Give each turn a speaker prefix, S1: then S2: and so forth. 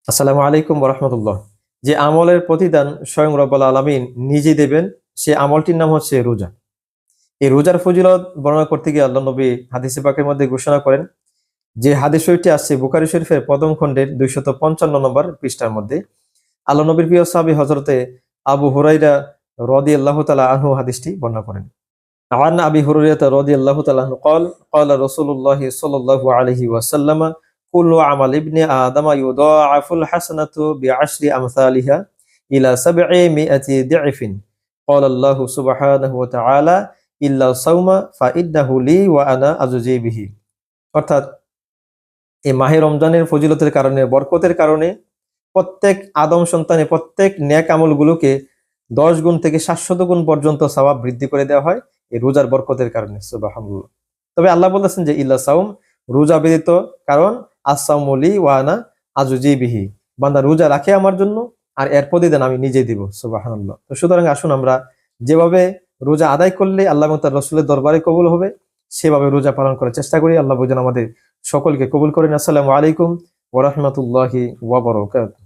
S1: আসসালামু আলাইকুম ওয়া রাহমাতুল্লাহ। যে আমলের প্রতিদান স্বয়ং রব্বুল আলামিন নিজে দেবেন, সে আমলটির নাম হচ্ছে রোজা। এই রোজার ফজিলত বর্ণনা করতে গিয়ে আল্লাহ নবী হাদিসে পাকের মধ্যে ঘোষণা করেন, যে হাদিস শরীফটি আসছে বুখারী শরীফের প্রথম খণ্ডের 255 নম্বর পৃষ্ঠার মধ্যে। আল্লাহ নবীর প্রিয় সাহাবী হযরতে আবু হুরায়রা রাদিয়াল্লাহু তাআলা আনহু হাদিসটি বর্ণনা করেন। عن أبي هريرة رضي الله تعالى عنه قال قال رسول الله صلى الله عليه وسلم كل عمل ابن آدم يضاعف الحسنة بعشر أمثالها إلى 700 ضعف قال الله سبحانه وتعالى إلا الصوم فإنه لي وأنا أجزي به। অর্থাৎ এই মাহে রমজানের ফজিলতের কারণে, বরকতের কারণে প্রত্যেক আদম সন্তানের প্রত্যেক নেক আমলগুলোকে 10 গুণ থেকে 700 গুণ পর্যন্ত সওয়াব বৃদ্ধি করে দেওয়া হয় এই রোজার বরকতের কারণে। সুবহানাল্লাহ। তবে আল্লাহ বলেছেন যে ইল্লা সাওম, রোজা ব্যতীত, কারণ আস-সাওমু লি ওয়া আনা আজজি বিহি, বান্দা রোজা রাখে আমার জন্য আর এর প্রতিদান আমি নিজে দিব। সুবহানাল্লাহ। তো সুতরাং আসুন আমরা যেভাবে রোজা আদায় করলে আল্লাহ এবং তার রাসূলের দরবারে কবুল হবে সেভাবে রোজা পালন করার চেষ্টা করি। আল্লাহ যেন আমাদের সকলকে কবুল করেন। আসসালামু আলাইকুম ওয়া রাহমাতুল্লাহি ওয়া বারাকাতুহু।